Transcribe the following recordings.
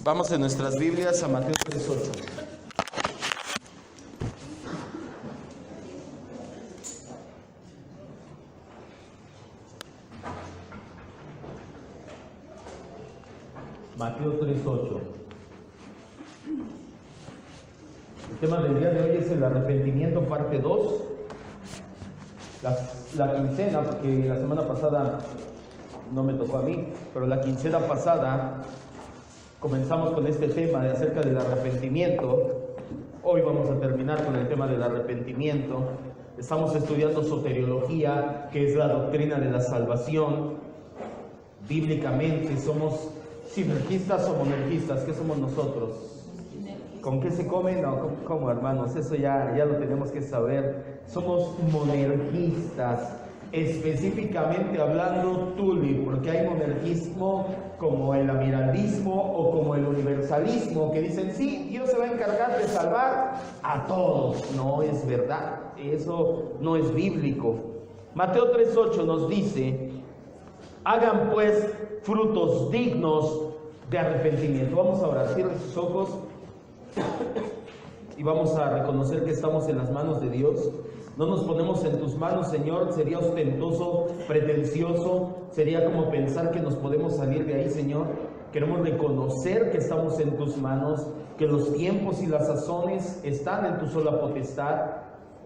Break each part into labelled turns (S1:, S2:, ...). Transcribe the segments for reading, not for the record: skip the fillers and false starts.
S1: Vamos en nuestras Biblias a Mateo 3:8. Mateo 3:8. El tema del día de hoy es el arrepentimiento, parte 2. La quincena, porque la semana pasada no me tocó a mí, pero la quincena pasada comenzamos con este tema de acerca del arrepentimiento. Hoy vamos a terminar con el tema del arrepentimiento. Estamos estudiando soteriología, que es la doctrina de la salvación. Bíblicamente, ¿somos sinergistas o monergistas? ¿Qué somos nosotros? ¿Con qué se come? No, ¿cómo, hermanos? Eso ya lo tenemos que saber. Somos monergistas, específicamente hablando Tulli, porque hay monergismo como el amiralismo o como el universalismo, que dicen, sí, Dios se va a encargar de salvar a todos. No es verdad, eso no es bíblico. Mateo 3:8 nos dice, hagan pues frutos dignos de arrepentimiento. Vamos a orar, cierren sus ojos y vamos a reconocer que estamos en las manos de Dios. No nos ponemos en tus manos, Señor, sería ostentoso, pretencioso, sería como pensar que nos podemos salir de ahí, Señor. Queremos reconocer que estamos en tus manos, que los tiempos y las sazones están en tu sola potestad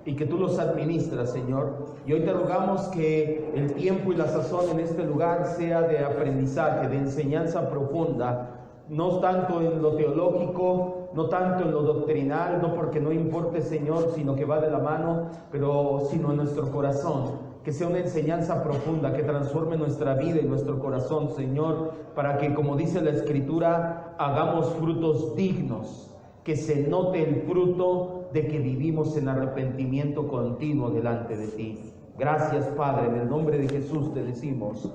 S1: y que tú los administras, Señor. Y hoy te rogamos que el tiempo y la sazón en este lugar sea de aprendizaje, de enseñanza profunda, no tanto en lo teológico, no tanto en lo doctrinal, no porque no importe, Señor, sino que va de la mano, pero sino en nuestro corazón, que sea una enseñanza profunda, que transforme nuestra vida y nuestro corazón, Señor, para que, como dice la Escritura, hagamos frutos dignos, que se note el fruto de que vivimos en arrepentimiento continuo delante de ti. Gracias, Padre, en el nombre de Jesús te decimos,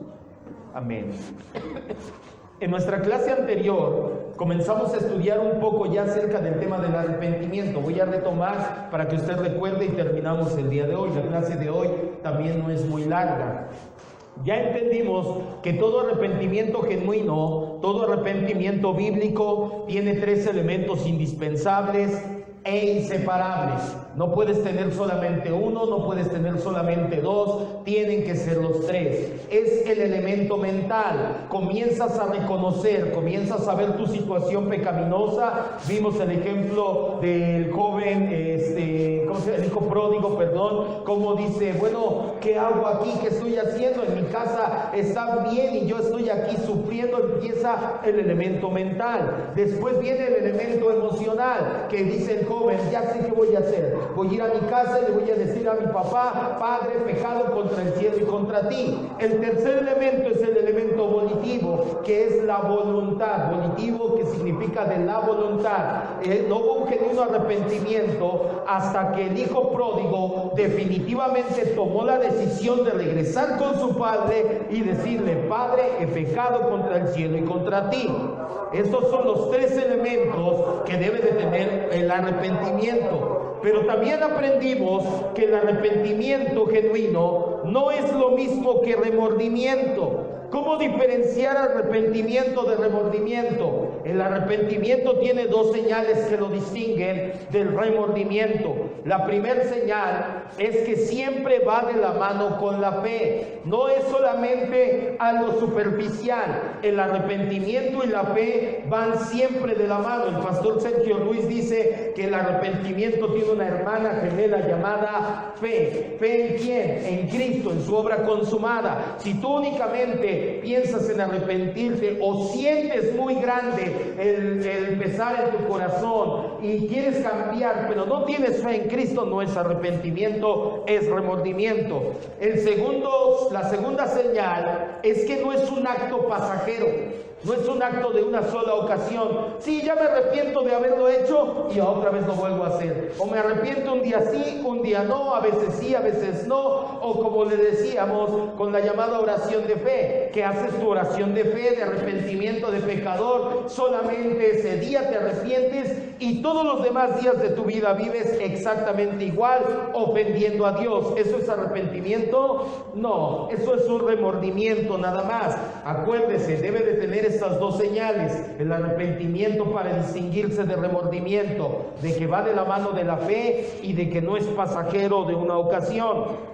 S1: amén. En nuestra clase anterior comenzamos a estudiar un poco ya acerca del tema del arrepentimiento. Voy a retomar para que usted recuerde y terminamos el día de hoy. La clase de hoy también no es muy larga. Ya entendimos que todo arrepentimiento genuino, todo arrepentimiento bíblico tiene tres elementos indispensables e inseparables. No puedes tener solamente uno, no puedes tener solamente dos, tienen que ser los tres. Es el elemento mental. Comienzas a reconocer, comienzas a ver tu situación pecaminosa. Vimos el ejemplo del joven, el hijo pródigo, cómo dice, bueno, ¿qué hago aquí? ¿Qué estoy haciendo? En mi casa está bien y yo estoy aquí sufriendo. Empieza el elemento mental. Después viene el elemento emocional, que dice el joven, ya sé qué voy a hacer. Voy a ir a mi casa y le voy a decir a mi papá, Padre, pecado contra el cielo y contra ti. El tercer elemento es el elemento volitivo, que es la voluntad. Volitivo, que significa de la voluntad. No hubo un genuino arrepentimiento hasta que el hijo pródigo definitivamente tomó la decisión de regresar con su padre y decirle, Padre, he pecado contra el cielo y contra ti. Estos son los tres elementos que debe de tener el arrepentimiento. Pero también aprendimos que el arrepentimiento genuino no es lo mismo que remordimiento. ¿Cómo diferenciar arrepentimiento de remordimiento? El arrepentimiento tiene dos señales que lo distinguen del remordimiento. La primera señal es que siempre va de la mano con la fe. No es solamente algo superficial. El arrepentimiento y la fe van siempre de la mano. El pastor Sergio Luis dice que el arrepentimiento tiene una hermana gemela llamada fe. ¿Fe en quién? En Cristo, en su obra consumada. Si tú únicamente piensas en arrepentirte o sientes muy grande el pesar en tu corazón y quieres cambiar, pero no tienes fe en Cristo, no es arrepentimiento, es remordimiento. La segunda señal es que no es un acto pasajero. No es un acto de una sola ocasión. Sí, ya me arrepiento de haberlo hecho y otra vez lo vuelvo a hacer. O me arrepiento un día sí, un día no, a veces sí, a veces no. O como le decíamos con la llamada oración de fe, que haces tu oración de fe, de arrepentimiento de pecador. Solamente ese día te arrepientes y todos los demás días de tu vida vives exactamente igual, ofendiendo a Dios. ¿Eso es arrepentimiento? No, eso es un remordimiento nada más. Acuérdese, debe de tener estas dos señales: el arrepentimiento para distinguirse de remordimiento, de que va de la mano de la fe y de que no es pasajero de una ocasión.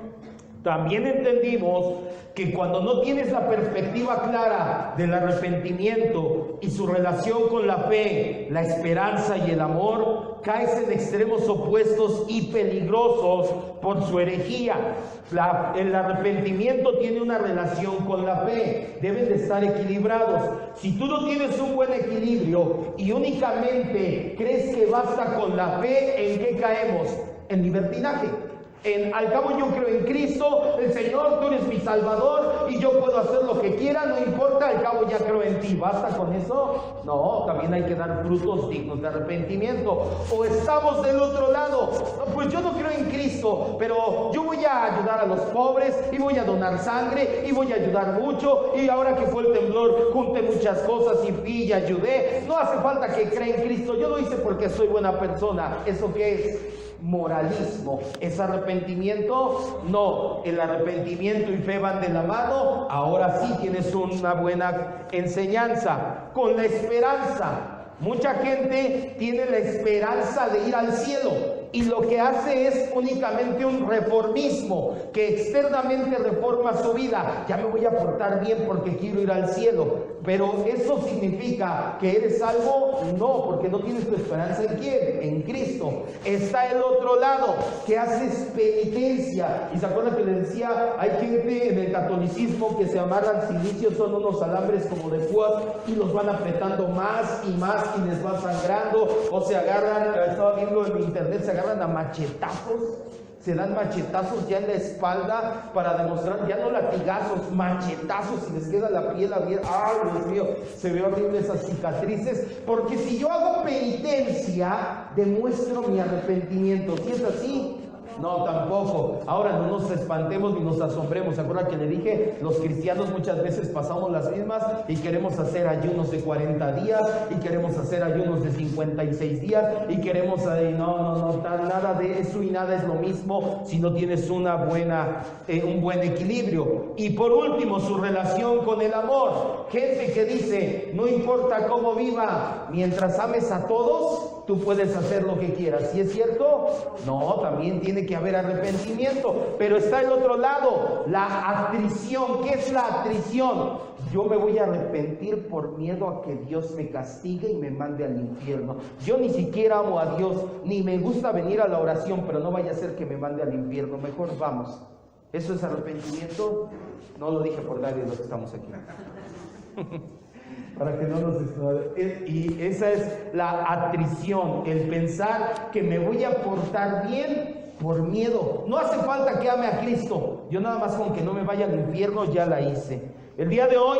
S1: También entendimos que cuando no tienes la perspectiva clara del arrepentimiento y su relación con la fe, la esperanza y el amor, caes en extremos opuestos y peligrosos por su herejía. El arrepentimiento tiene una relación con la fe, deben de estar equilibrados. Si tú no tienes un buen equilibrio y únicamente crees que basta con la fe, ¿en qué caemos? En libertinaje. Al cabo yo creo en Cristo, el Señor, tú eres mi Salvador y yo puedo hacer lo que quiera, no importa, al cabo ya creo en ti. ¿Basta con eso? No, también hay que dar frutos dignos de arrepentimiento. O estamos del otro lado: pues yo no creo en Cristo, pero yo voy a ayudar a los pobres y voy a donar sangre y voy a ayudar mucho, y ahora que fue el temblor junté muchas cosas y fui y ayudé. No hace falta que crea en Cristo, yo lo hice porque soy buena persona. ¿Eso qué es? Moralismo. ¿Es arrepentimiento? No. El arrepentimiento y fe van de la mano. Ahora sí tienes una buena enseñanza. Con la esperanza. Mucha gente tiene la esperanza de ir al cielo y lo que hace es únicamente un reformismo, que externamente reforma su vida. Ya me voy a portar bien porque quiero ir al cielo. Pero ¿eso significa que eres salvo? No, porque no tienes tu esperanza ¿en quién? En Cristo. Está el otro lado, que haces penitencia. Y se acuerdan que les decía, hay gente en el catolicismo que se amarran cilicios, son unos alambres como de púas, y los van apretando más y más y les va sangrando, o se agarran, estaba viendo en internet, se agarran a machetazos. Se dan machetazos ya en la espalda para demostrar, ya no latigazos, machetazos, y les queda la piel abierta. ¡Ay, Dios mío! Se ve horrible esas cicatrices, porque si yo hago penitencia, demuestro mi arrepentimiento. ¿Sí es así? No, tampoco. Ahora no nos espantemos ni nos asombremos. ¿Se acuerdan que le dije? Los cristianos muchas veces pasamos las mismas y queremos hacer ayunos de 40 días y queremos hacer ayunos de 56 días y queremos... nada de eso y nada es lo mismo si no tienes un buen equilibrio. Y por último, su relación con el amor. Gente que dice, no importa cómo viva, mientras ames a todos, tú puedes hacer lo que quieras. ¿Sí es cierto? No, también tiene que haber arrepentimiento. Pero está el otro lado, la atrición. ¿Qué es la atrición? Yo me voy a arrepentir por miedo a que Dios me castigue y me mande al infierno. Yo ni siquiera amo a Dios, ni me gusta venir a la oración, pero no vaya a ser que me mande al infierno. Mejor vamos. ¿Eso es arrepentimiento? No lo dije por nadie de los que estamos aquí. Para que no nos... Y esa es la atrición, el pensar que me voy a portar bien por miedo. No hace falta que ame a Cristo. Yo nada más con que no me vaya al infierno ya la hice. El día de hoy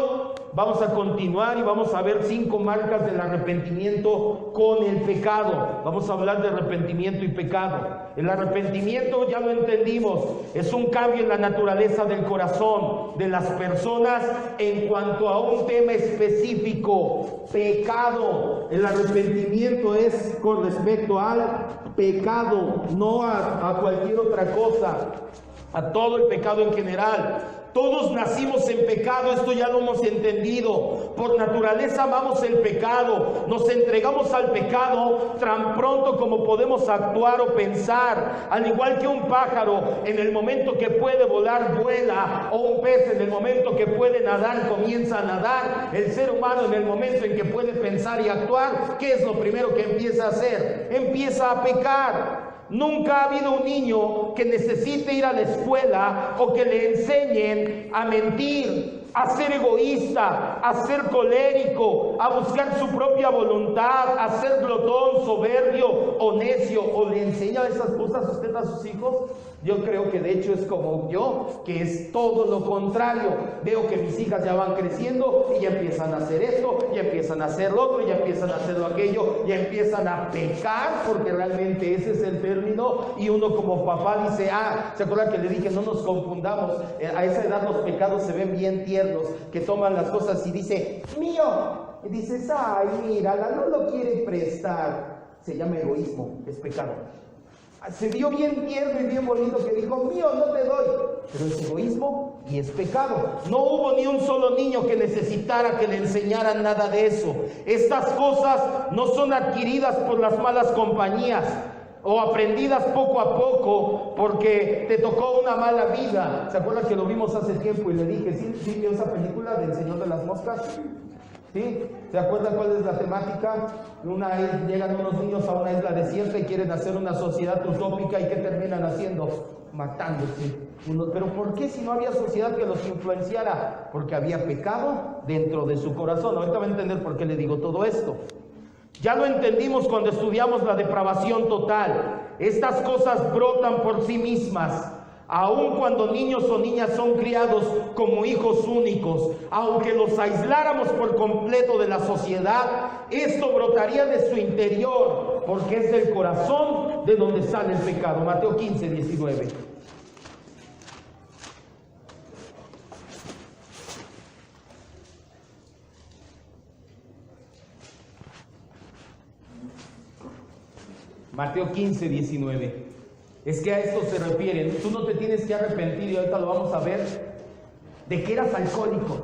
S1: vamos a continuar y vamos a ver 5 marcas del arrepentimiento con el pecado. Vamos a hablar de arrepentimiento y pecado. El arrepentimiento, ya lo entendimos, es un cambio en la naturaleza del corazón de las personas en cuanto a un tema específico: pecado. El arrepentimiento es con respecto al pecado, no a cualquier otra cosa, a todo el pecado en general. Todos nacimos en pecado, esto ya lo hemos entendido. Por naturaleza amamos el pecado, nos entregamos al pecado tan pronto como podemos actuar o pensar. Al igual que un pájaro, en el momento que puede volar, vuela, o un pez en el momento que puede nadar, comienza a nadar. El ser humano en el momento en que puede pensar y actuar, ¿qué es lo primero que empieza a hacer? Empieza a pecar. Nunca ha habido un niño que necesite ir a la escuela o que le enseñen a mentir, a ser egoísta, a ser colérico, a buscar su propia voluntad, a ser glotón, soberbio o necio. ¿O le enseña esas cosas usted a sus hijos? Yo creo que de hecho es como yo, que es todo lo contrario. Veo que mis hijas ya van creciendo y ya empiezan a hacer esto, ya empiezan a hacer lo otro, ya empiezan a hacer lo aquello, ya empiezan a pecar, porque realmente ese es el término. Y uno como papá dice, ¿se acuerdan que le dije? No nos confundamos, a esa edad los pecados se ven bien tiernos, que toman las cosas y dice, mío, y dices, ay, mírala, no lo quiere prestar. Se llama egoísmo, es pecado. Se vio bien tierno y bien bonito que dijo, mío no te doy, pero es egoísmo y es pecado. No hubo ni un solo niño que necesitara que le enseñaran nada de eso. Estas cosas no son adquiridas por las malas compañías o aprendidas poco a poco porque te tocó una mala vida. ¿Se acuerdan que lo vimos hace tiempo y le dije, ¿sí vio esa película del Señor de las Moscas? ¿Sí? ¿Se acuerdan cuál es la temática? Llegan unos niños a una isla desierta y quieren hacer una sociedad utópica, ¿y qué terminan haciendo? Matándose. Pero ¿por qué si no había sociedad que los influenciara? Porque había pecado dentro de su corazón. Ahorita va a entender por qué le digo todo esto. Ya lo entendimos cuando estudiamos la depravación total. Estas cosas brotan por sí mismas. Aun cuando niños o niñas son criados como hijos únicos, aunque los aisláramos por completo de la sociedad, esto brotaría de su interior, porque es del corazón de donde sale el pecado. Mateo 15, 19. Mateo 15, 19. Es que a esto se refieren. Tú no te tienes que arrepentir, y ahorita lo vamos a ver, de que eras alcohólico.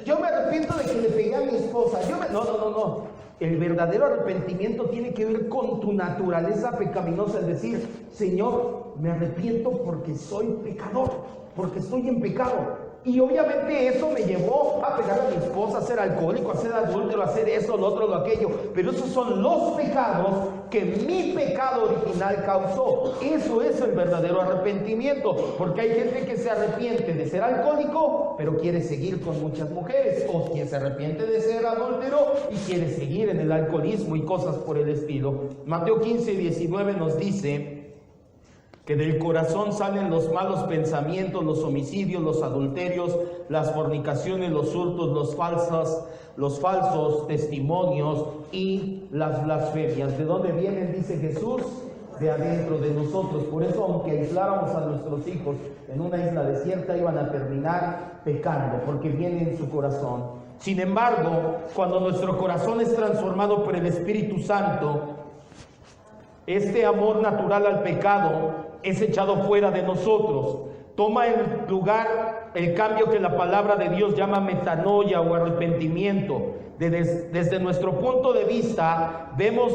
S1: Yo me arrepiento de que le pegué a mi esposa. No. El verdadero arrepentimiento tiene que ver con tu naturaleza pecaminosa. Es decir, Señor, me arrepiento porque soy pecador, porque estoy en pecado. Y obviamente eso me llevó a pegar a mi esposa, a ser alcohólico, a ser adúltero, a hacer esto, lo otro, lo aquello. Pero esos son los pecados que mi pecado original causó. Eso es el verdadero arrepentimiento. Porque hay gente que se arrepiente de ser alcohólico, pero quiere seguir con muchas mujeres. O quien se arrepiente de ser adúltero y quiere seguir en el alcoholismo y cosas por el estilo. Mateo 15, 19 nos dice que del corazón salen los malos pensamientos, los homicidios, los adulterios, las fornicaciones, los hurtos, los falsos testimonios y las blasfemias. ¿De dónde vienen? Dice Jesús, de adentro de nosotros. Por eso, aunque aisláramos a nuestros hijos en una isla desierta, iban a terminar pecando, porque viene en su corazón. Sin embargo, cuando nuestro corazón es transformado por el Espíritu Santo, este amor natural al pecado es echado fuera de nosotros. Toma el lugar el cambio que la palabra de Dios llama metanoia o arrepentimiento. Desde nuestro punto de vista, vemos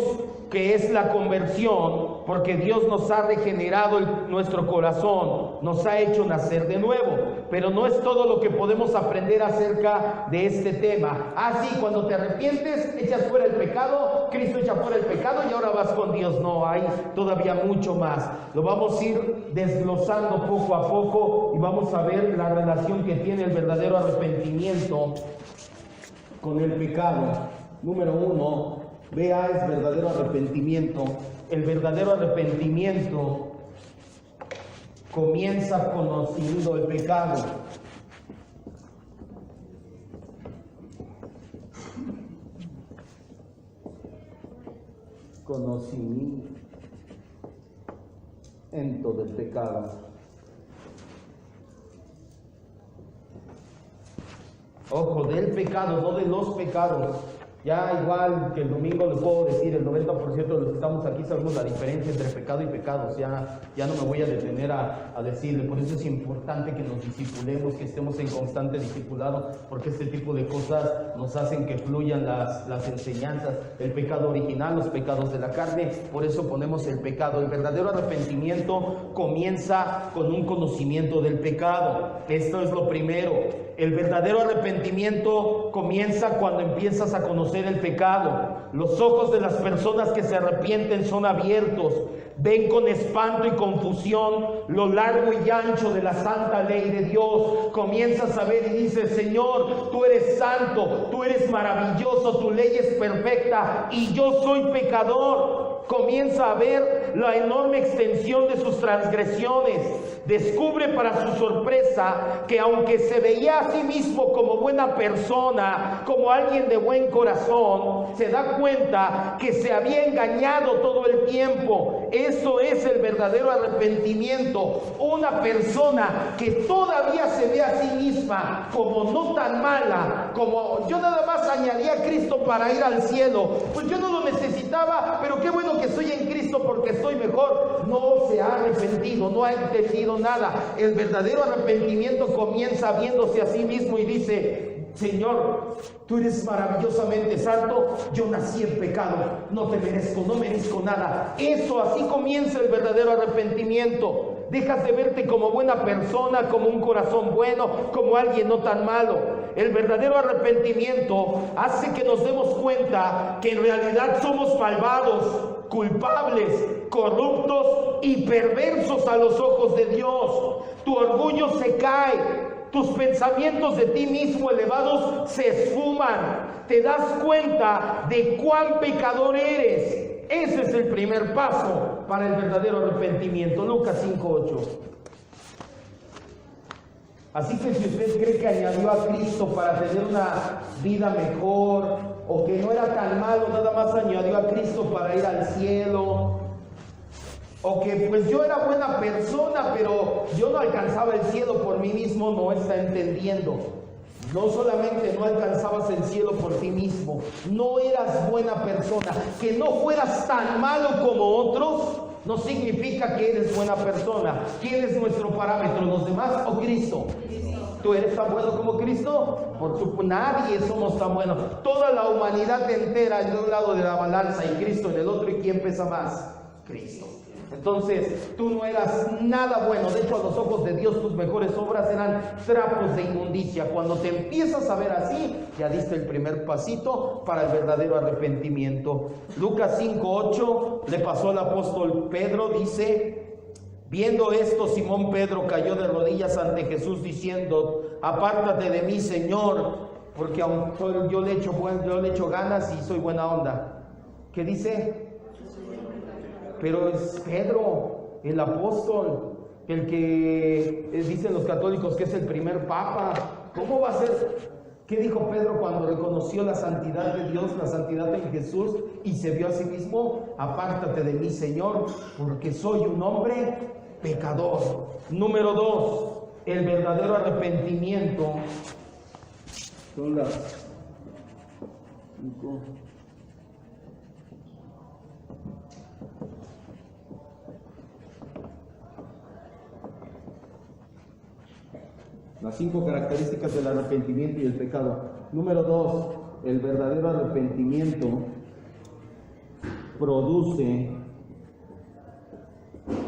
S1: que es la conversión, porque Dios nos ha regenerado nuestro corazón, nos ha hecho nacer de nuevo. Pero no es todo lo que podemos aprender acerca de este tema. Sí, cuando te arrepientes, echas fuera el pecado, Cristo echa fuera el pecado y ahora vas con Dios. No, hay todavía mucho más. Lo vamos a ir desglosando poco a poco y vamos a ver la relación que tiene el verdadero arrepentimiento con el pecado. Número 1, vea, es verdadero arrepentimiento. El verdadero arrepentimiento comienza conociendo el pecado. Conocimiento del pecado. Ojo, del pecado, no de los pecados. Ya igual que el domingo les puedo decir, el 90% de los que estamos aquí sabemos la diferencia entre pecado y pecados. Ya no me voy a detener a decirle. Por eso es importante que nos discipulemos, que estemos en constante discipulado, porque este tipo de cosas nos hacen que fluyan las enseñanzas. El pecado original, los pecados de la carne, por eso ponemos el pecado. El verdadero arrepentimiento comienza con un conocimiento del pecado. Esto es lo primero. El verdadero arrepentimiento comienza cuando empiezas a conocer el pecado. Los ojos de las personas que se arrepienten son abiertos. Ven con espanto y confusión lo largo y ancho de la santa ley de Dios. Comienzas a ver y dices: Señor, tú eres santo, tú eres maravilloso, tu ley es perfecta y yo soy pecador. Comienza a ver la enorme extensión de sus transgresiones. Descubre para su sorpresa que aunque se veía a sí mismo como buena persona, como alguien de buen corazón, se da cuenta que se había engañado todo el tiempo. Eso es el verdadero arrepentimiento. Una persona que todavía se ve a sí misma como no tan mala, como yo nada más añadí a Cristo para ir al cielo, pues yo no lo necesitaba, pero qué bueno que estoy en Cristo porque estoy mejor. No se ha arrepentido, no ha entendido nada. El verdadero arrepentimiento comienza viéndose a sí mismo y dice: Señor, tú eres maravillosamente santo, yo nací en pecado, no te merezco, no merezco nada. Eso, así comienza el verdadero arrepentimiento. Dejas de verte como buena persona, como un corazón bueno, como alguien no tan malo. El verdadero arrepentimiento hace que nos demos cuenta que en realidad somos malvados, culpables, corruptos y perversos a los ojos de Dios. Tu orgullo se cae, tus pensamientos de ti mismo elevados se esfuman. Te das cuenta de cuán pecador eres. Ese es el primer paso para el verdadero arrepentimiento. Lucas 5:8. Así que si usted cree que añadió a Cristo para tener una vida mejor, o que no era tan malo, nada más añadió a Cristo para ir al cielo, o que pues yo era buena persona, pero yo no alcanzaba el cielo por mí mismo, no está entendiendo. No solamente no alcanzabas el cielo por ti mismo, no eras buena persona. Que no fueras tan malo como otros no significa que eres buena persona. ¿Quién es nuestro parámetro? ¿Los demás o Cristo? ¿Tú eres tan bueno como Cristo? Nadie somos tan buenos. Toda la humanidad entera en un lado de la balanza y Cristo en el otro. ¿Y quién pesa más? Cristo. Entonces, tú no eras nada bueno. De hecho, a los ojos de Dios, tus mejores obras eran trapos de inmundicia. Cuando te empiezas a ver así, ya diste el primer pasito para el verdadero arrepentimiento. Lucas 5:8 le pasó al apóstol Pedro, dice: viendo esto, Simón Pedro cayó de rodillas ante Jesús diciendo: apártate de mí, Señor, porque aunque yo le echo ganas y soy buena onda. ¿Qué dice? Pero es Pedro, el apóstol, el que dicen los católicos que es el primer papa. ¿Cómo va a ser? ¿Qué dijo Pedro cuando reconoció la santidad de Dios, la santidad de Jesús y se vio a sí mismo? Apártate de mí, Señor, porque soy un hombre pecador. Número 2, el verdadero arrepentimiento. Son las 5. Las 5 características del arrepentimiento y el pecado. Número 2, el verdadero arrepentimiento produce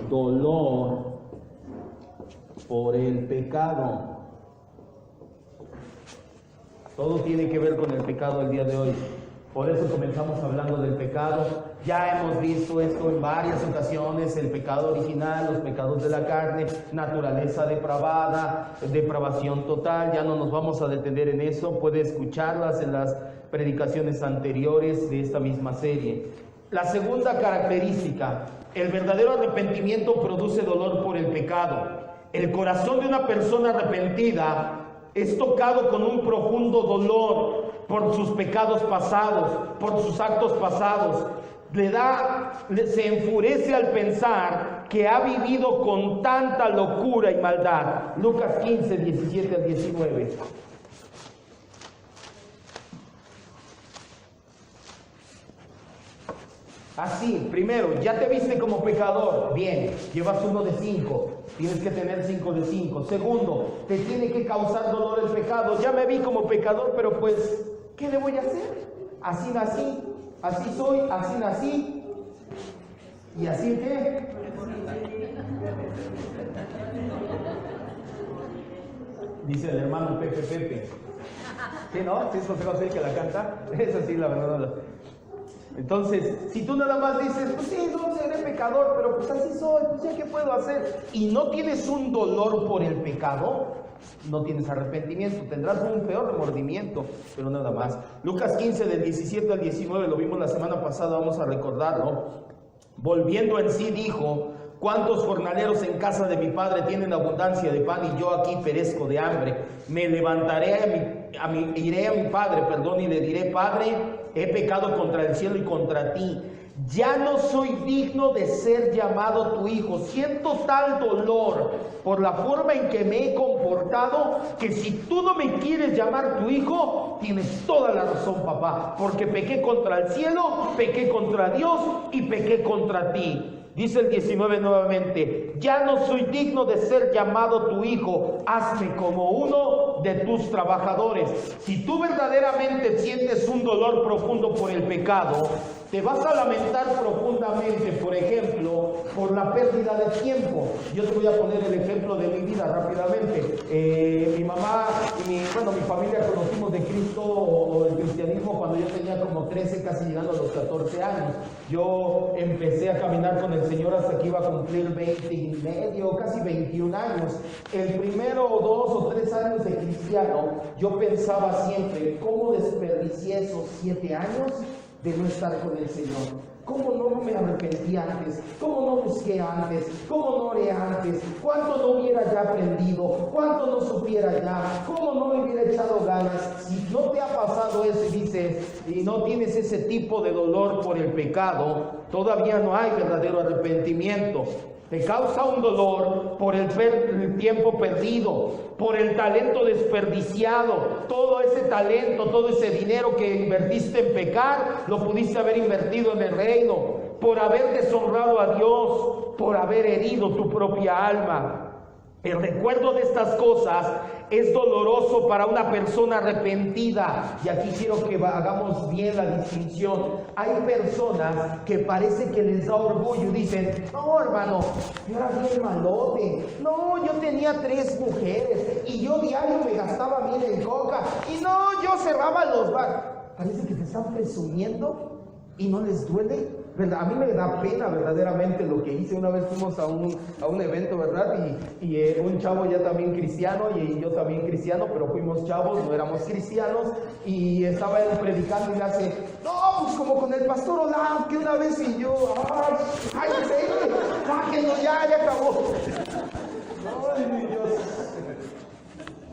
S1: dolor por el pecado. Todo tiene que ver con el pecado el día de hoy. Por eso comenzamos hablando del pecado. Ya hemos visto esto en varias ocasiones: el pecado original, los pecados de la carne, naturaleza depravada, depravación total. Ya no nos vamos a detener en eso, puede escucharlas en las predicaciones anteriores de esta misma serie. La segunda característica: el verdadero arrepentimiento produce dolor por el pecado. El corazón de una persona arrepentida es tocado con un profundo dolor por sus pecados pasados, por sus actos pasados. Se enfurece al pensar que ha vivido con tanta locura y maldad. Lucas 15, 17 al 19. Así, primero, ya te viste como pecador, bien, llevas 1 de 5, tienes que tener 5 de 5. Segundo, te tiene que causar dolor el pecado. Ya me vi como pecador, pero pues, ¿qué le voy a hacer? Así nací, así soy, así nací. ¿Y así qué? Dice el hermano Pepe. ¿Sí, no? ¿Sí es José José el que la canta? Es así, la verdad. Entonces, si tú nada más dices: pues sí, no seré pecador, pero pues así soy, pues ya, ¿qué puedo hacer? Y no tienes un dolor por el pecado, no tienes arrepentimiento. Tendrás un peor remordimiento, pero nada más. Lucas 15, del 17 al 19, lo vimos la semana pasada, vamos a recordarlo. Volviendo en sí dijo: ¿cuántos jornaleros en casa de mi padre tienen abundancia de pan y yo aquí perezco de hambre? Me levantaré iré a mi padre, y le diré: Padre, he pecado contra el cielo y contra ti. ya no soy digno de ser llamado tu hijo. Siento tal dolor por la forma en que me he comportado, que si tú no me quieres llamar tu hijo, tienes toda la razón, papá, porque pequé contra el cielo, pequé contra Dios y pequé contra ti. Dice el 19 nuevamente: ya no soy digno de ser llamado tu hijo, hazme como uno de tus trabajadores. Si tú verdaderamente sientes un dolor profundo por el pecado, te vas a lamentar profundamente, por ejemplo, por la pérdida de tiempo. Yo te voy a poner el ejemplo de mi vida rápidamente. Mi mamá y mi familia conocimos de Cristo o el cristianismo cuando yo tenía como 13, casi llegando a los 14 años. Yo empecé a caminar con el Señor hasta que iba a cumplir 20 y medio, casi 21 años. El primero 2 o 3 años de cristiano, yo pensaba siempre, ¿cómo desperdicié esos 7 años de no estar con el Señor? ¿Cómo no me arrepentí antes? ¿Cómo no busqué antes? ¿Cómo no oré antes? ¿Cuánto no hubiera ya aprendido? ¿Cuánto no supiera ya? ¿Cómo no me hubiera echado ganas? Si no te ha pasado eso y dices, y no tienes ese tipo de dolor por el pecado, todavía no hay verdadero arrepentimiento. Te causa un dolor por el tiempo perdido, por el talento desperdiciado. Todo ese talento, todo ese dinero que invertiste en pecar, lo pudiste haber invertido en el reino, por haber deshonrado a Dios, por haber herido tu propia alma. El recuerdo de estas cosas es doloroso para una persona arrepentida. Y aquí quiero que hagamos bien la distinción. Hay personas que parece que les da orgullo y dicen, no hermano, yo era bien malote, no, yo tenía 3 mujeres y yo diario me gastaba bien en coca y no, yo cerraba los bares. Parece que te están presumiendo y no les duele. A mí me da pena verdaderamente lo que hice. Una vez fuimos a un evento, ¿verdad? Y un chavo ya también cristiano y yo también cristiano, pero fuimos chavos, no éramos cristianos, y estaba él predicando y le hace, no, pues como con el pastor Olaf, que una vez y yo, ay, sáquenlo ya acabó. Ay, Dios.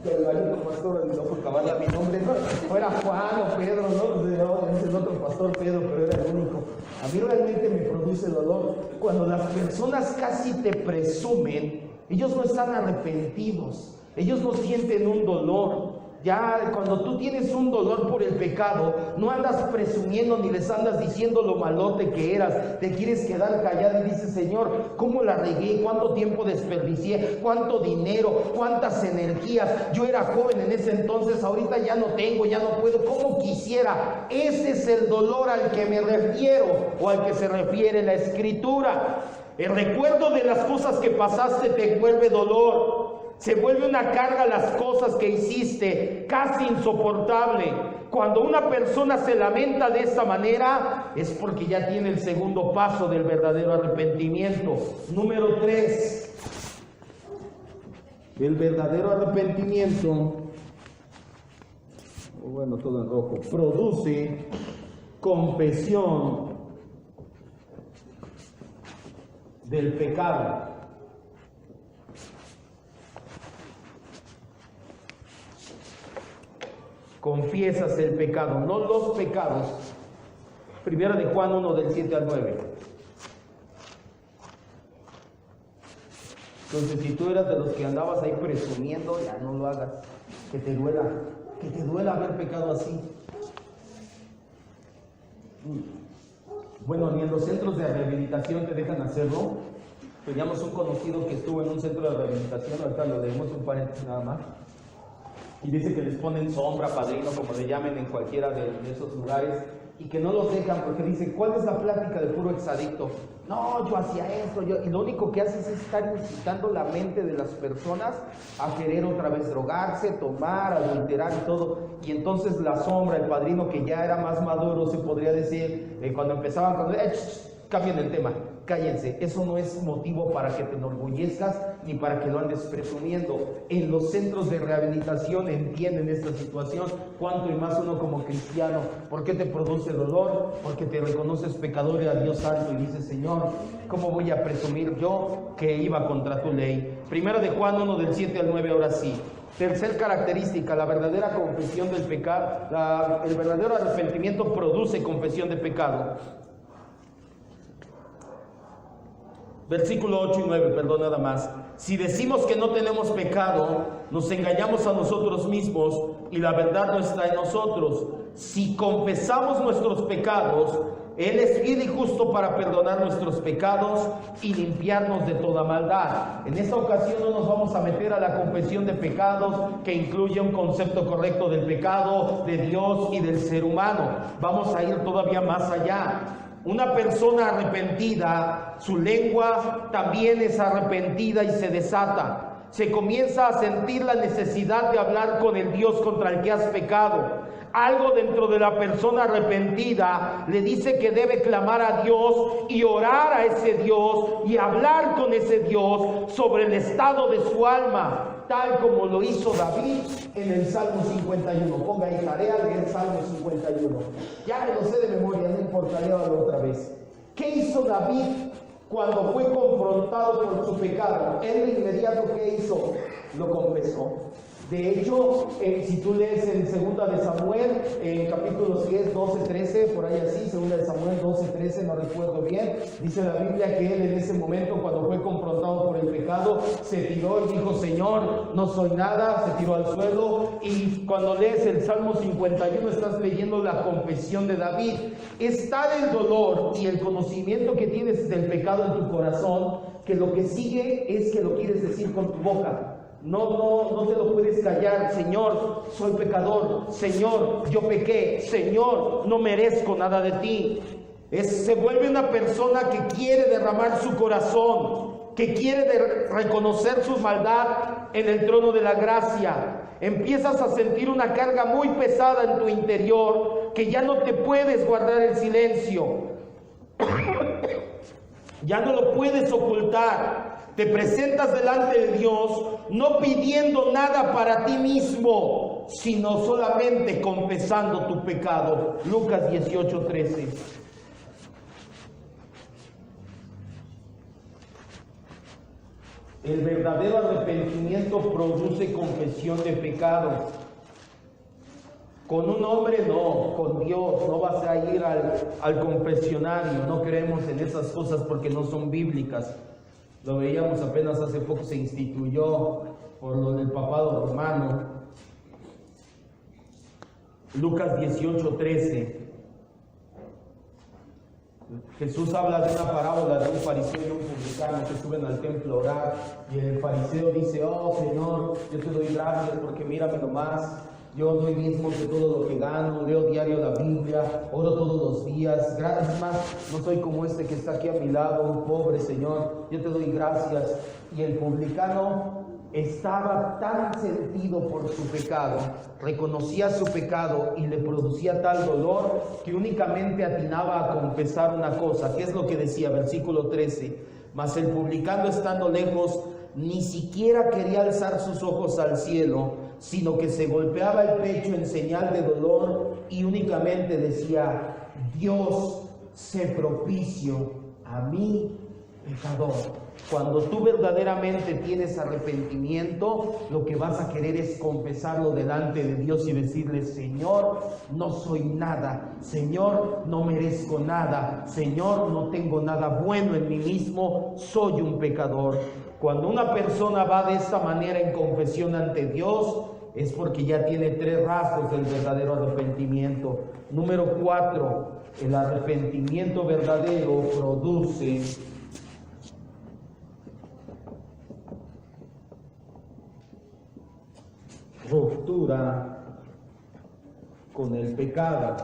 S1: El único pastor, no por acabarle a mi nombre, no era Juan o Pedro, no, es el otro pastor Pedro, pero era el único. A mí realmente me produce dolor cuando las personas casi te presumen. Ellos no están arrepentidos, ellos no sienten un dolor. Ya cuando tú tienes un dolor por el pecado, no andas presumiendo ni les andas diciendo lo malote que eras. Te quieres quedar callado y dices, Señor, ¿cómo la regué? ¿Cuánto tiempo desperdicié? ¿Cuánto dinero? ¿Cuántas energías? Yo era joven en ese entonces, ahorita ya no tengo, ya no puedo. ¿Cómo quisiera? Ese es el dolor al que me refiero o al que se refiere la Escritura. El recuerdo de las cosas que pasaste te vuelve dolor. Se vuelve una carga las cosas que hiciste, casi insoportable. Cuando una persona se lamenta de esta manera, es porque ya tiene el segundo paso del verdadero arrepentimiento. Número 3. El verdadero arrepentimiento, bueno, todo en rojo, produce confesión del pecado. Confiesas el pecado, no los pecados. Primera de Juan 1, del 7 al 9. Entonces, si tú eras de los que andabas ahí presumiendo, ya no lo hagas. Que te duela haber pecado así. Bueno, ni en los centros de rehabilitación te dejan hacerlo. Teníamos un conocido que estuvo en un centro de rehabilitación, ahorita lo dejamos un paréntesis nada más. Y dice que les ponen sombra, padrino, como le llamen en cualquiera de esos lugares, y que no los dejan porque dice, ¿cuál es la plática de puro exadicto? No, yo hacía esto, y lo único que haces es estar incitando la mente de las personas a querer otra vez drogarse, tomar, adulterar y todo. Y entonces la sombra, el padrino que ya era más maduro, se podría decir, cuando empezaban, cambien el tema, cállense, eso no es motivo para que te enorgullezcas ni para que lo andes presumiendo. En los centros de rehabilitación entienden esta situación, cuanto y más uno como cristiano. ¿Por qué te produce dolor? Porque te reconoces pecador y a Dios santo y dices, Señor, ¿cómo voy a presumir yo que iba contra tu ley? Primero de Juan 1, del 7 al 9, ahora sí. Tercer característica, la verdadera confesión del pecado. El verdadero arrepentimiento produce confesión de pecado. Versículo 8 y 9, perdón, nada más. Si decimos que no tenemos pecado, nos engañamos a nosotros mismos y la verdad no está en nosotros. Si confesamos nuestros pecados, Él es fiel y justo para perdonar nuestros pecados y limpiarnos de toda maldad. En esta ocasión no nos vamos a meter a la confesión de pecados, que incluye un concepto correcto del pecado, de Dios y del ser humano. Vamos a ir todavía más allá. Una persona arrepentida, su lengua también es arrepentida y se desata. Se comienza a sentir la necesidad de hablar con el Dios contra el que has pecado. Algo dentro de la persona arrepentida le dice que debe clamar a Dios y orar a ese Dios y hablar con ese Dios sobre el estado de su alma, tal como lo hizo David en el Salmo 51. Ponga ahí tarea, leer Salmo 51. Ya me lo sé de memoria, no importa, léalo otra vez. ¿Qué hizo David cuando fue confrontado por su pecado? Él de inmediato, ¿qué hizo? Lo confesó. De hecho, si tú lees en 2 de Samuel, capítulos 10, 12, 13, por ahí así, 2 de Samuel 12, 13, no recuerdo bien, dice la Biblia que él en ese momento, cuando fue confrontado por el pecado, se tiró y dijo: Señor, no soy nada, se tiró al suelo. Y cuando lees el Salmo 51, estás leyendo la confesión de David. Es tal el dolor y el conocimiento que tienes del pecado en tu corazón, que lo que sigue es que lo quieres decir con tu boca. No te lo puedes callar. Señor, soy pecador. Señor, yo pequé. Señor, no merezco nada de ti. Se vuelve una persona que quiere derramar su corazón, que quiere reconocer su maldad en el trono de la gracia. Empiezas a sentir una carga muy pesada en tu interior, que ya no te puedes guardar el silencio. Ya no lo puedes ocultar. Te presentas delante de Dios no pidiendo nada para ti mismo, sino solamente confesando tu pecado. Lucas 18:13. El verdadero arrepentimiento produce confesión de pecado. Con un hombre no, con Dios. No vas a ir al confesionario. No creemos en esas cosas porque no son bíblicas. Lo veíamos apenas hace poco, se instituyó por lo del papado romano. Lucas 18:13. Jesús habla de una parábola de un fariseo y un publicano que suben al templo a orar, y el fariseo dice: oh Señor, yo te doy gracias porque mírame nomás, yo doy diezmo de todo lo que gano, leo diario la Biblia, oro todos los días, gracias más, no soy como este que está aquí a mi lado, un pobre Señor, yo te doy gracias. Y el publicano estaba tan sentido por su pecado, reconocía su pecado y le producía tal dolor que únicamente atinaba a confesar una cosa. ¿Qué es lo que decía? Versículo 13. Mas el publicano, estando lejos, ni siquiera quería alzar sus ojos al cielo, sino que se golpeaba el pecho en señal de dolor y únicamente decía: Dios, sé propicio a mí, pecador. Cuando tú verdaderamente tienes arrepentimiento, lo que vas a querer es confesarlo delante de Dios y decirle: Señor, no soy nada. Señor, no merezco nada. Señor, no tengo nada bueno en mí mismo. Soy un pecador. Cuando una persona va de esta manera en confesión ante Dios, es porque ya tiene 3 rasgos del verdadero arrepentimiento. Número 4, el arrepentimiento verdadero produce ruptura con el pecado.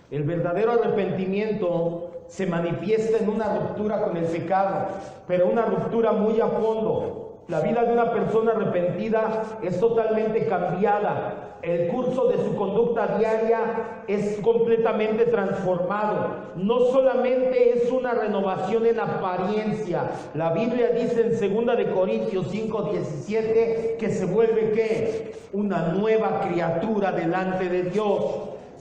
S1: El verdadero arrepentimiento se manifiesta en una ruptura con el pecado, pero una ruptura muy a fondo. La vida de una persona arrepentida es totalmente cambiada. El curso de su conducta diaria es completamente transformado. No solamente es una renovación en apariencia. La Biblia dice en 2 de Corintios 5:17 que se vuelve ¿qué? Una nueva criatura delante de Dios.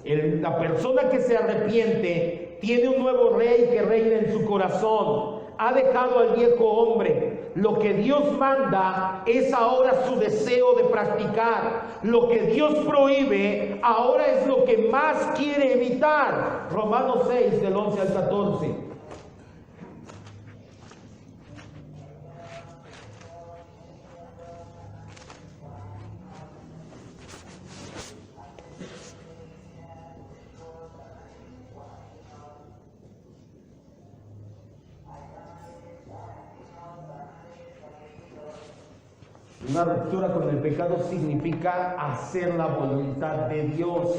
S1: La persona que se arrepiente tiene un nuevo rey que reina en su corazón. Ha dejado al viejo hombre, Lo que Dios manda es ahora su deseo de practicar. Lo que Dios prohíbe ahora es lo que más quiere evitar. Romanos 6, del 11 al 14. Una ruptura con el pecado significa hacer la voluntad de Dios.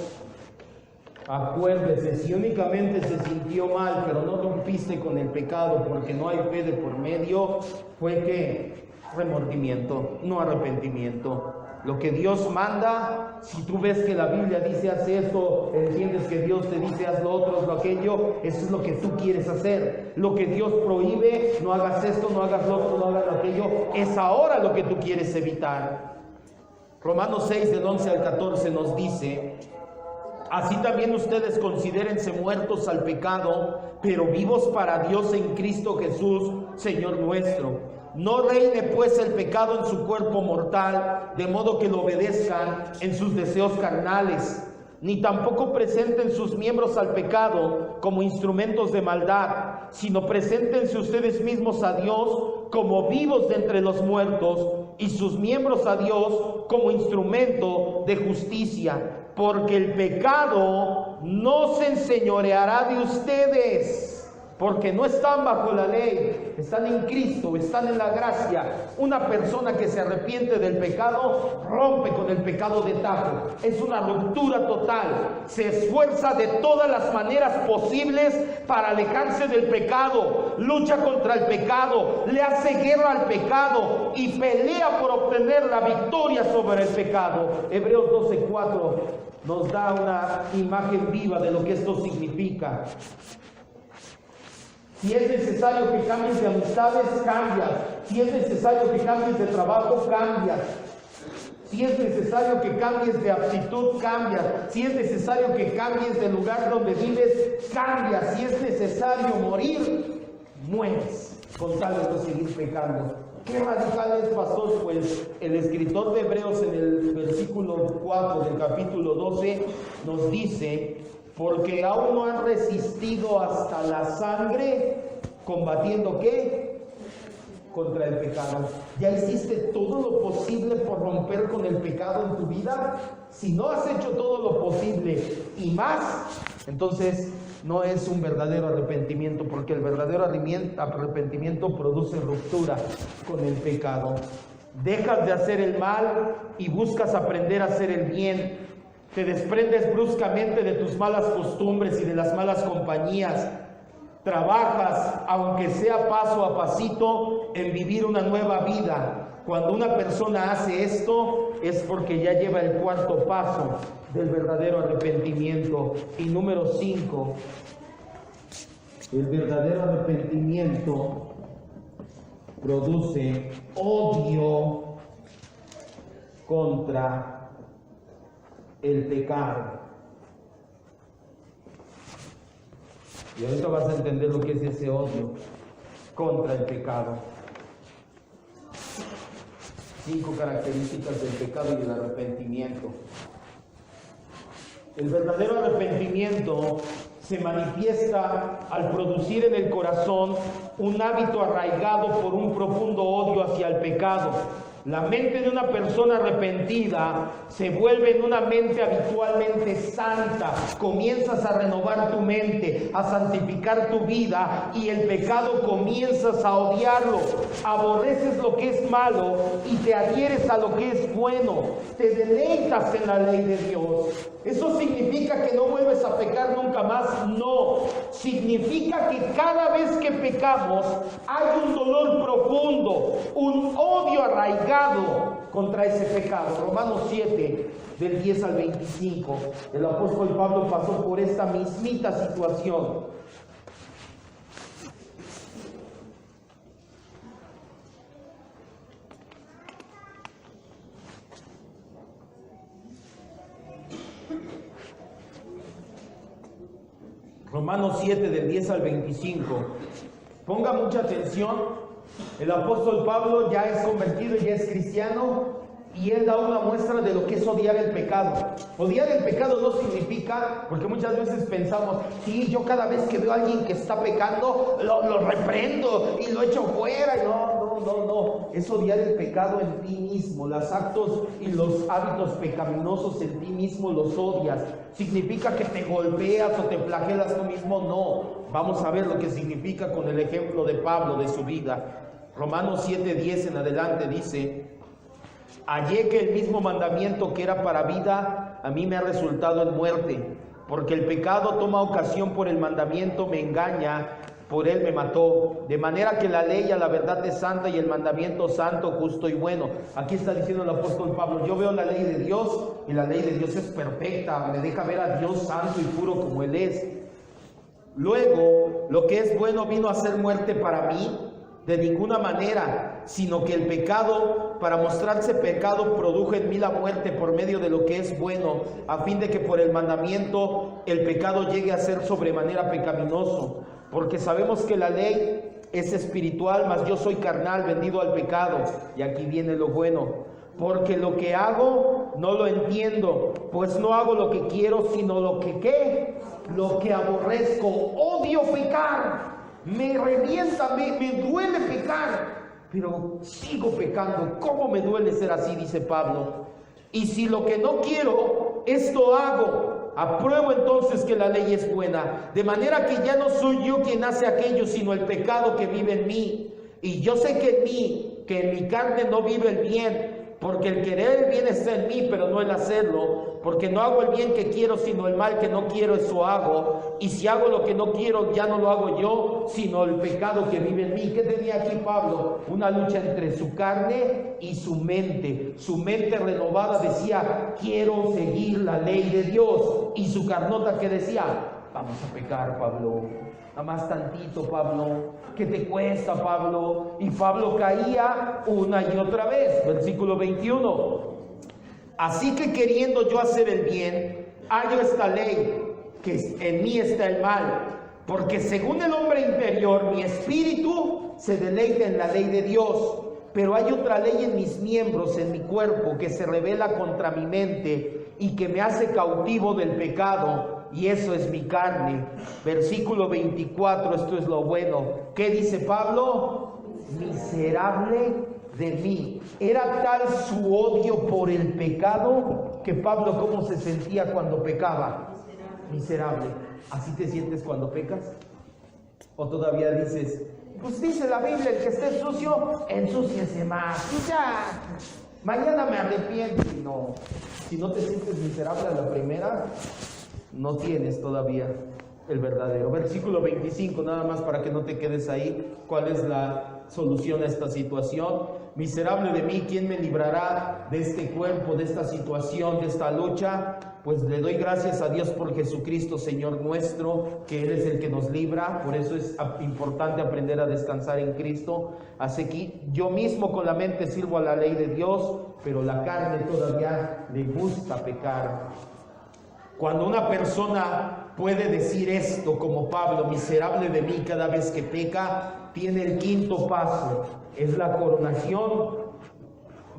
S1: Acuérdese, si únicamente se sintió mal, pero no rompiste con el pecado porque no hay fe de por medio, fue que remordimiento, no arrepentimiento. Lo que Dios manda, si tú ves que la Biblia dice haz esto, entiendes que Dios te dice haz lo otro, haz lo aquello, eso es lo que tú quieres hacer. Lo que Dios prohíbe, no hagas esto, no hagas lo otro, no hagas lo aquello, es ahora lo que tú quieres evitar. Romanos 6 del 11 al 14 nos dice: así también ustedes considérense muertos al pecado, pero vivos para Dios en Cristo Jesús, Señor nuestro. No reine pues el pecado en su cuerpo mortal, de modo que lo obedezcan en sus deseos carnales, ni tampoco presenten sus miembros al pecado como instrumentos de maldad, sino preséntense ustedes mismos a Dios como vivos de entre los muertos, y sus miembros a Dios como instrumento de justicia, porque el pecado no se enseñoreará de ustedes, porque no están bajo la ley, están en Cristo, están en la gracia. Una persona que se arrepiente del pecado, rompe con el pecado de tajo. Es una ruptura total. Se esfuerza de todas las maneras posibles para alejarse del pecado. Lucha contra el pecado, le hace guerra al pecado y pelea por obtener la victoria sobre el pecado. Hebreos 12:4 nos da una imagen viva de lo que esto significa. Si es necesario que cambies de amistades, cambias. Si es necesario que cambies de trabajo, cambias. Si es necesario que cambies de aptitud, cambias. Si es necesario que cambies de lugar donde vives, cambias. Si es necesario morir, mueres con tal de no seguir pecando. ¿Qué radical es, pastor? Pues el escritor de Hebreos en el versículo 4 del capítulo 12 nos dice: porque aún no han resistido hasta la sangre, combatiendo ¿qué? Contra el pecado. ¿Ya hiciste todo lo posible por romper con el pecado en tu vida? Si no has hecho todo lo posible y más, entonces no es un verdadero arrepentimiento, porque el verdadero arrepentimiento produce ruptura con el pecado. Dejas de hacer el mal y buscas aprender a hacer el bien. Te desprendes bruscamente de tus malas costumbres y de las malas compañías. Trabajas, aunque sea paso a pasito, en vivir una nueva vida. Cuando una persona hace esto, es porque ya lleva el cuarto paso del verdadero arrepentimiento. Y número 5, el verdadero arrepentimiento produce odio contra el pecado. Y ahorita vas a entender lo que es ese odio contra el pecado. 5 características del pecado y del arrepentimiento. El verdadero arrepentimiento se manifiesta al producir en el corazón un hábito arraigado por un profundo odio hacia el pecado. La mente de una persona arrepentida se vuelve en una mente habitualmente santa. Comienzas a renovar tu mente, a santificar tu vida, y el pecado comienzas a odiarlo. Aborreces lo que es malo y te adhieres a lo que es bueno. Te deleitas en la ley de Dios. ¿Eso significa que no vuelves a pecar nunca más? No. Significa que cada vez que pecamos hay un dolor profundo, un odio arraigado contra ese pecado. Romanos 7, del 10 al 25. El apóstol Pablo pasó por esta mismita situación. Romanos 7, del 10 al 25. Ponga mucha atención, El apóstol Pablo ya es convertido, ya es cristiano, y él da una muestra de lo que es odiar el pecado. Odiar el pecado no significa, porque muchas veces pensamos, sí, yo cada vez que veo a alguien que está pecando, lo reprendo y lo echo fuera. No. Es odiar el pecado en ti mismo. Los actos y los hábitos pecaminosos en ti mismo los odias. ¿Significa que te golpeas o te flagelas tú mismo? No. Vamos a ver lo que significa con el ejemplo de Pablo, de su vida. Romanos 7:10 en adelante dice: hallé que el mismo mandamiento que era para vida, a mí me ha resultado en muerte, porque el pecado toma ocasión por el mandamiento, me engaña, por él me mató, de manera que la ley a la verdad es santa y el mandamiento santo, justo y bueno. Aquí está diciendo el apóstol Pablo, yo veo la ley de Dios y la ley de Dios es perfecta, me deja ver a Dios santo y puro como él es. Luego, lo que es bueno vino a ser muerte para mí, de ninguna manera, sino que el pecado, para mostrarse pecado, produjo en mí la muerte por medio de lo que es bueno, a fin de que por el mandamiento el pecado llegue a ser sobremanera pecaminoso. Porque sabemos que la ley es espiritual, mas yo soy carnal, vendido al pecado. Y aquí viene lo bueno. Porque lo que hago no lo entiendo, pues no hago lo que quiero, sino lo que ¿qué? Lo que aborrezco. Odio pecar. Me revienta, me duele pecar, pero sigo pecando. ¿Cómo me duele ser así?, dice Pablo. Y si lo que no quiero, esto hago, apruebo entonces que la ley es buena, de manera que ya no soy yo quien hace aquello, sino el pecado que vive en mí. Y yo sé que en mí, que en mi carne no vive el bien, porque el querer el bien está en mí, pero no el hacerlo, porque no hago el bien que quiero, sino el mal que no quiero, eso hago. Y si hago lo que no quiero, ya no lo hago yo, sino el pecado que vive en mí. ¿Qué tenía aquí Pablo? Una lucha entre su carne y su mente. Su mente renovada decía, quiero seguir la ley de Dios. Y su carnota que decía, vamos a pecar, Pablo. Nada más tantito, Pablo. ¿Qué te cuesta, Pablo? Y Pablo caía una y otra vez. Versículo 21. Así que queriendo yo hacer el bien, hallo esta ley, que en mí está el mal. Porque según el hombre interior, mi espíritu se deleita en la ley de Dios. Pero hay otra ley en mis miembros, en mi cuerpo, que se rebela contra mi mente y que me hace cautivo del pecado. Y eso es mi carne. Versículo 24, esto es lo bueno. ¿Qué dice Pablo? Miserable de mí. Era tal su odio por el pecado que Pablo, ¿cómo se sentía cuando pecaba? Miserable. ¿Así te sientes cuando pecas? ¿O todavía dices, pues dice la Biblia, el que esté sucio, ensúciese más? Y ya, mañana me arrepiento. No, si no te sientes miserable a la primera, no tienes todavía el verdadero. Versículo 25, nada más para que no te quedes ahí. ¿Cuál es la solución a esta situación? Miserable de mí, ¿quién me librará de este cuerpo, de esta situación, de esta lucha? Pues le doy gracias a Dios por Jesucristo, Señor nuestro, que Él es el que nos libra. Por eso es importante aprender a descansar en Cristo. Así que yo mismo con la mente sirvo a la ley de Dios, pero la carne todavía le gusta pecar. Cuando una persona puede decir esto como Pablo, miserable de mí cada vez que peca, tiene el quinto paso, es la coronación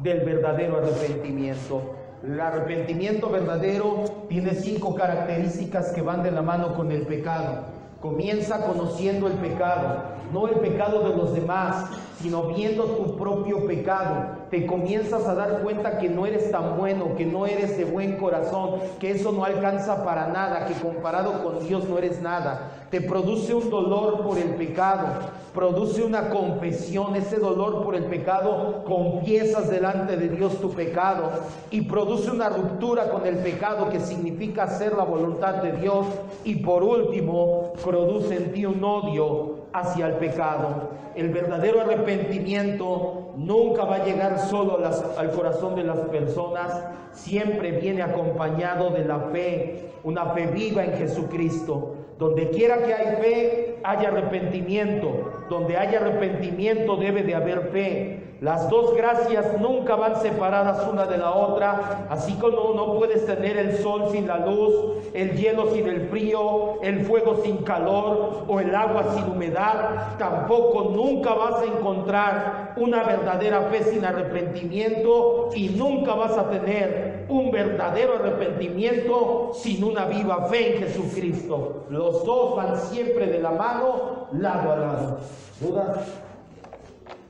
S1: del verdadero arrepentimiento. El arrepentimiento verdadero tiene 5 características que van de la mano con el pecado. Comienza conociendo el pecado, no el pecado de los demás, sino viendo tu propio pecado. Te comienzas a dar cuenta que no eres tan bueno, que no eres de buen corazón, que eso no alcanza para nada, que comparado con Dios no eres nada. Te produce un dolor por el pecado, produce una confesión. Ese dolor por el pecado, confiesas delante de Dios tu pecado, y produce una ruptura con el pecado, que significa hacer la voluntad de Dios. Y por último, produce en ti un odio hacia el pecado. El verdadero arrepentimiento nunca va a llegar solo al corazón de las personas, siempre viene acompañado de la fe, una fe viva en Jesucristo. Donde quiera que hay fe, hay arrepentimiento. Donde hay arrepentimiento debe de haber fe. Las dos gracias nunca van separadas una de la otra, así como no puedes tener el sol sin la luz, el hielo sin el frío, el fuego sin calor o el agua sin humedad. Tampoco nunca vas a encontrar una verdadera fe sin arrepentimiento, y nunca vas a tener un verdadero arrepentimiento sin una viva fe en Jesucristo. Los dos van siempre de la mano, lado a lado. ¿Dudas?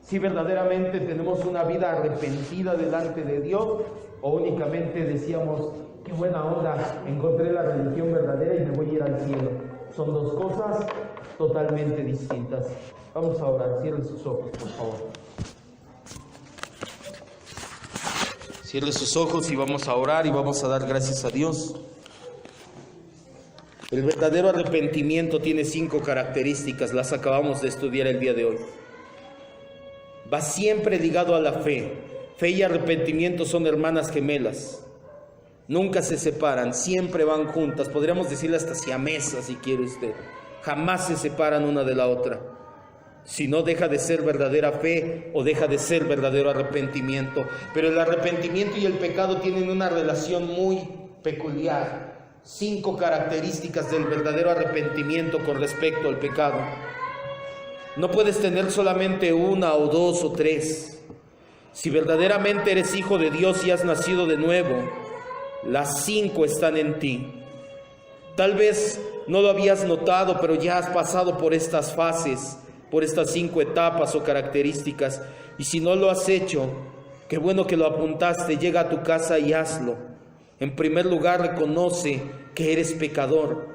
S1: Si verdaderamente tenemos una vida arrepentida delante de Dios, o únicamente decíamos, qué buena onda, encontré la religión verdadera y me voy a ir al cielo. Son dos cosas totalmente distintas. Vamos a orar. Cierre sus ojos, por favor. Cierre sus ojos y vamos a orar y vamos a dar gracias a Dios. El verdadero arrepentimiento tiene 5 características, las acabamos de estudiar el día de hoy. Va siempre ligado a la fe. Fe y arrepentimiento son hermanas gemelas. Nunca se separan, siempre van juntas. Podríamos decirle hasta siamesas si quiere usted. Jamás se separan una de la otra. Si no, deja de ser verdadera fe o deja de ser verdadero arrepentimiento. Pero el arrepentimiento y el pecado tienen una relación muy peculiar. 5 características del verdadero arrepentimiento con respecto al pecado. No puedes tener solamente 1 o 2 o 3. Si verdaderamente eres hijo de Dios y has nacido de nuevo, las 5 están en ti. Tal vez no lo habías notado, pero ya has pasado por estas fases, por estas 5 etapas o características. Y si no lo has hecho, qué bueno que lo apuntaste. Llega a tu casa y hazlo. En primer lugar, reconoce que eres pecador.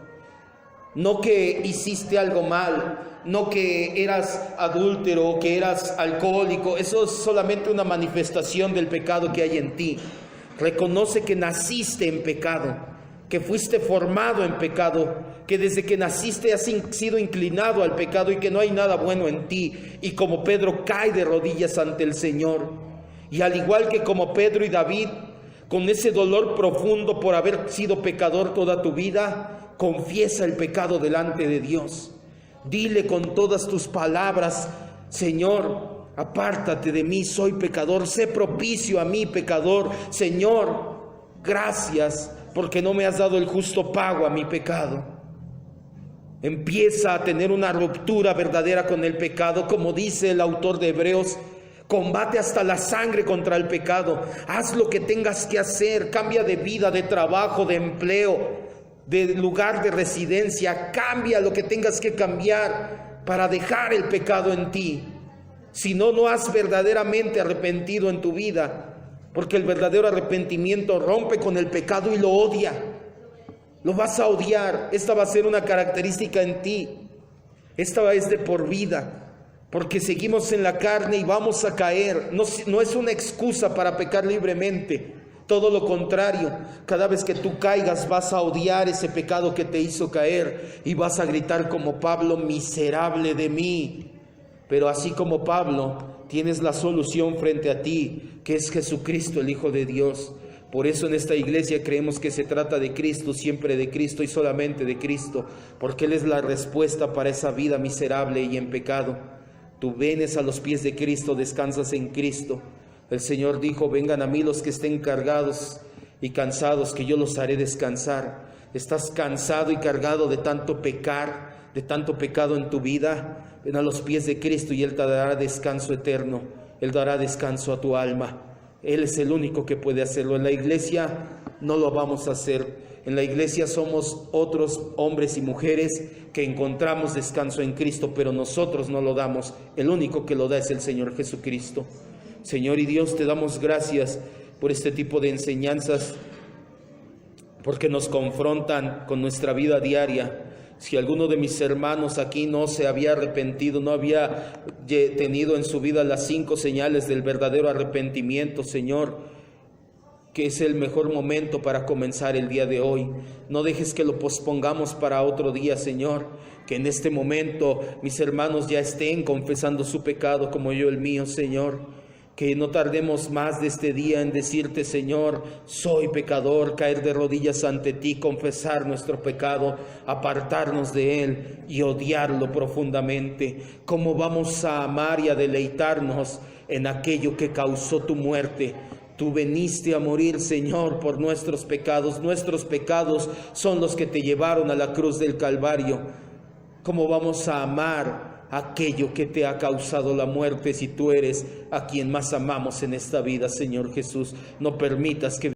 S1: No que hiciste algo mal, no que eras adúltero o que eras alcohólico. Eso es solamente una manifestación del pecado que hay en ti. Reconoce que naciste en pecado, que fuiste formado en pecado, que desde que naciste has sido inclinado al pecado y que no hay nada bueno en ti. Y como Pedro, cae de rodillas ante el Señor. Y al igual que como Pedro y David, con ese dolor profundo por haber sido pecador toda tu vida, confiesa el pecado delante de Dios. Dile con todas tus palabras: Señor, apártate de mí, soy pecador, sé propicio a mí, pecador. Señor, gracias porque no me has dado el justo pago a mi pecado. Empieza a tener una ruptura verdadera con el pecado, como dice el autor de Hebreos. Combate hasta la sangre contra el pecado. Haz lo que tengas que hacer. Cambia de vida, de trabajo, de empleo, de lugar de residencia. Cambia lo que tengas que cambiar para dejar el pecado en ti. Si no, no has verdaderamente arrepentido en tu vida, porque el verdadero arrepentimiento rompe con el pecado y lo odia. Lo vas a odiar. Esta va a ser una característica en ti. Esta es de por vida. Porque seguimos en la carne y vamos a caer. No es una excusa para pecar libremente. Todo lo contrario. Cada vez que tú caigas vas a odiar ese pecado que te hizo caer. Y vas a gritar como Pablo: miserable de mí. Pero así como Pablo, tienes la solución frente a ti, que es Jesucristo, el Hijo de Dios. Por eso en esta iglesia creemos que se trata de Cristo, siempre de Cristo y solamente de Cristo. Porque Él es la respuesta para esa vida miserable y en pecado. Tú vienes a los pies de Cristo, descansas en Cristo. El Señor dijo: vengan a mí los que estén cargados y cansados, que yo los haré descansar. ¿Estás cansado y cargado de tanto pecar, de tanto pecado en tu vida? Ven a los pies de Cristo y Él te dará descanso eterno. Él dará descanso a tu alma. Él es el único que puede hacerlo. En la iglesia no lo vamos a hacer. En la iglesia somos otros hombres y mujeres que encontramos descanso en Cristo, pero nosotros no lo damos. El único que lo da es el Señor Jesucristo. Señor y Dios, te damos gracias por este tipo de enseñanzas, porque nos confrontan con nuestra vida diaria. Si alguno de mis hermanos aquí no se había arrepentido, no había tenido en su vida las 5 señales del verdadero arrepentimiento, Señor, que es el mejor momento para comenzar el día de hoy. No dejes que lo pospongamos para otro día, Señor. Que en este momento mis hermanos ya estén confesando su pecado como yo el mío, Señor. Que no tardemos más de este día en decirte, Señor, soy pecador, caer de rodillas ante ti, confesar nuestro pecado, apartarnos de él y odiarlo profundamente. ¿Cómo vamos a amar y a deleitarnos en aquello que causó tu muerte? Tú veniste a morir, Señor, por nuestros pecados. Nuestros pecados son los que te llevaron a la cruz del Calvario. ¿Cómo vamos a amar aquello que te ha causado la muerte si tú eres a quien más amamos en esta vida, Señor Jesús? No permitas que